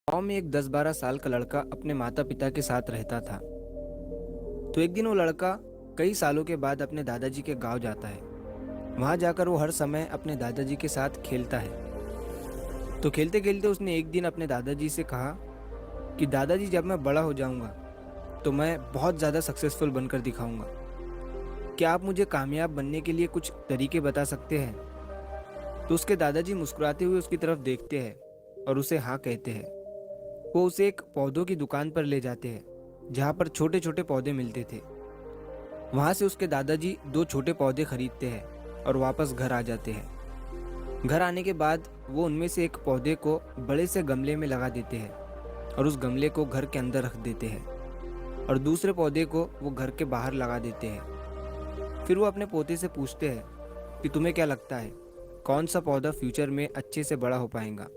गांव में एक 10-12 साल का लड़का अपने माता पिता के साथ रहता था। तो एक दिन वो लड़का कई सालों के बाद अपने दादाजी के गांव जाता है। वहां जाकर वो हर समय अपने दादाजी के साथ खेलता है। तो खेलते खेलते उसने एक दिन अपने दादाजी से कहा कि दादाजी, जब मैं बड़ा हो जाऊंगा तो मैं बहुत ज़्यादा सक्सेसफुल बनकर दिखाऊंगा। क्या आप मुझे कामयाब बनने के लिए कुछ तरीके बता सकते हैं? तो उसके दादाजी मुस्कुराते हुए उसकी तरफ देखते हैं और उसे हाँ कहते हैं। वो उसे एक पौधों की दुकान पर ले जाते हैं जहाँ पर छोटे छोटे पौधे मिलते थे। वहाँ से उसके दादाजी दो छोटे पौधे खरीदते हैं और वापस घर आ जाते हैं। घर आने के बाद वो उनमें से एक पौधे को बड़े से गमले में लगा देते हैं और उस गमले को घर के अंदर रख देते हैं और दूसरे पौधे को वो घर के बाहर लगा देते हैं। फिर वो अपने पोते से पूछते हैं कि तुम्हें क्या लगता है, कौन सा पौधा फ्यूचर में अच्छे से बड़ा हो पाएगा?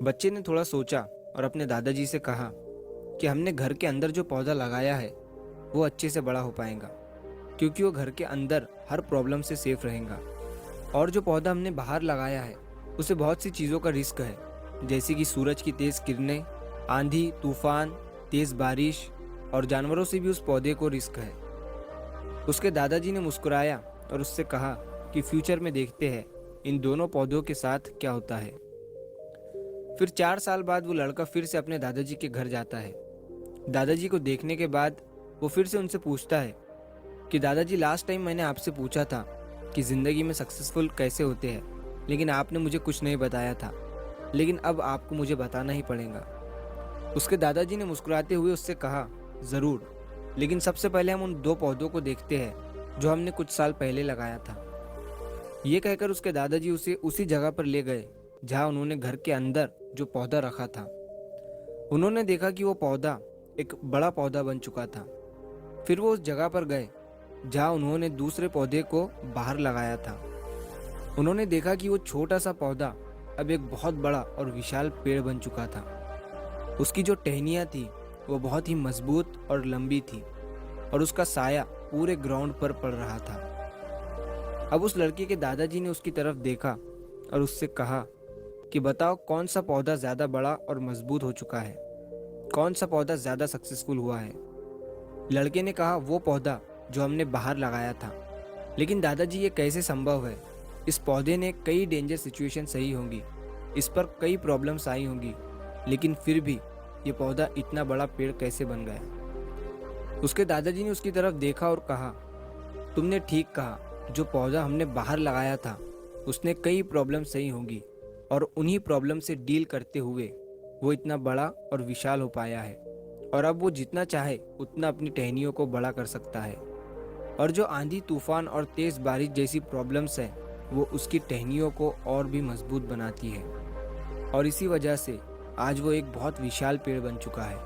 बच्चे ने थोड़ा सोचा और अपने दादाजी से कहा कि हमने घर के अंदर जो पौधा लगाया है वो अच्छे से बड़ा हो पाएगा, क्योंकि वो घर के अंदर हर प्रॉब्लम से सेफ रहेगा। और जो पौधा हमने बाहर लगाया है उसे बहुत सी चीज़ों का रिस्क है, जैसे कि सूरज की तेज़ किरणें, आंधी तूफान, तेज़ बारिश और जानवरों से भी उस पौधे को रिस्क है। उसके दादाजी ने मुस्कुराया और उससे कहा कि फ्यूचर में देखते हैं इन दोनों पौधों के साथ क्या होता है। फिर 4 साल बाद वो लड़का फिर से अपने दादाजी के घर जाता है। दादाजी को देखने के बाद वो फिर से उनसे पूछता है कि दादाजी, लास्ट टाइम मैंने आपसे पूछा था कि ज़िंदगी में सक्सेसफुल कैसे होते हैं, लेकिन आपने मुझे कुछ नहीं बताया था, लेकिन अब आपको मुझे बताना ही पड़ेगा। उसके दादाजी ने मुस्कुराते हुए उससे कहा, ज़रूर, लेकिन सबसे पहले हम उन दो पौधों को देखते हैं जो हमने कुछ साल पहले लगाया था। ये कहकर उसके दादाजी उसे उसी जगह पर ले गए जहाँ उन्होंने घर के अंदर जो पौधा रखा था। उन्होंने देखा कि वो पौधा एक बड़ा पौधा बन चुका था। फिर वो उस जगह पर गए जहाँ उन्होंने दूसरे पौधे को बाहर लगाया था। उन्होंने देखा कि वो छोटा सा पौधा अब एक बहुत बड़ा और विशाल पेड़ बन चुका था। उसकी जो टहनियाँ थी वो बहुत ही मजबूत और लंबी थी और उसका साया पूरे ग्राउंड पर पड़ रहा था। अब उस लड़के के दादाजी ने उसकी तरफ देखा और उससे कहा कि बताओ, कौन सा पौधा ज़्यादा बड़ा और मजबूत हो चुका है, कौन सा पौधा ज़्यादा सक्सेसफुल हुआ है? लड़के ने कहा, वो पौधा जो हमने बाहर लगाया था। लेकिन दादाजी, ये कैसे संभव है? इस पौधे ने कई डेंजर सिचुएशन सही होंगी, इस पर कई प्रॉब्लम्स आई होंगी, लेकिन फिर भी ये पौधा इतना बड़ा पेड़ कैसे बन गया? उसके दादाजी ने उसकी तरफ देखा और कहा, तुमने ठीक कहा, जो पौधा हमने बाहर लगाया था उसने कई प्रॉब्लम सही होंगी और उन्हीं प्रॉब्लम से डील करते हुए वो इतना बड़ा और विशाल हो पाया है, और अब वो जितना चाहे उतना अपनी टहनियों को बड़ा कर सकता है। और जो आंधी तूफान और तेज़ बारिश जैसी प्रॉब्लम्स हैं वो उसकी टहनियों को और भी मजबूत बनाती है, और इसी वजह से आज वो एक बहुत विशाल पेड़ बन चुका है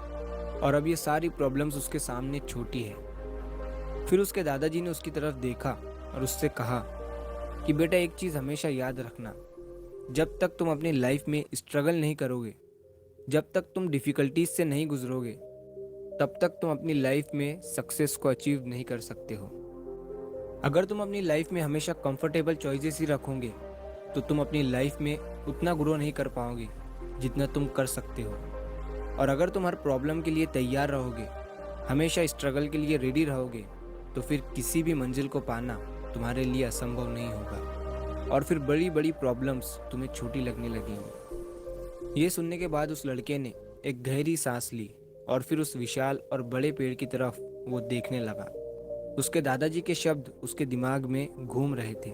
और अब ये सारी प्रॉब्लम्स उसके सामने छोटी है। फिर उसके दादाजी ने उसकी तरफ देखा और उससे कहा कि बेटा, एक चीज़ हमेशा याद रखना, जब तक तुम अपनी लाइफ में स्ट्रगल नहीं करोगे, जब तक तुम डिफ़िकल्टीज से नहीं गुजरोगे, तब तक तुम अपनी लाइफ में सक्सेस को अचीव नहीं कर सकते हो। अगर तुम अपनी लाइफ में हमेशा कंफर्टेबल चॉइसेस ही रखोगे तो तुम अपनी लाइफ में उतना ग्रो नहीं कर पाओगे जितना तुम कर सकते हो। और अगर तुम हर प्रॉब्लम के लिए तैयार रहोगे, हमेशा स्ट्रगल के लिए रेडी रहोगे, तो फिर किसी भी मंजिल को पाना तुम्हारे लिए असंभव नहीं होगा और फिर बड़ी बड़ी प्रॉब्लम्स तुम्हें छोटी लगने लगेंगी। ये सुनने के बाद उस लड़के ने एक गहरी सांस ली और फिर उस विशाल और बड़े पेड़ की तरफ वो देखने लगा। उसके दादाजी के शब्द उसके दिमाग में घूम रहे थे।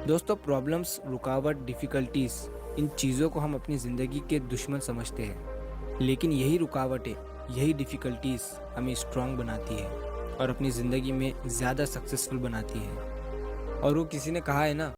दोस्तों, प्रॉब्लम्स, रुकावट, डिफ़िकल्टीज, इन चीज़ों को हम अपनी ज़िंदगी के दुश्मन समझते हैं, लेकिन यही रुकावटें, यही डिफ़िकल्टीज हमें स्ट्रांग बनाती है और अपनी ज़िंदगी में ज़्यादा सक्सेसफुल बनाती है। और वो किसी ने कहा है ना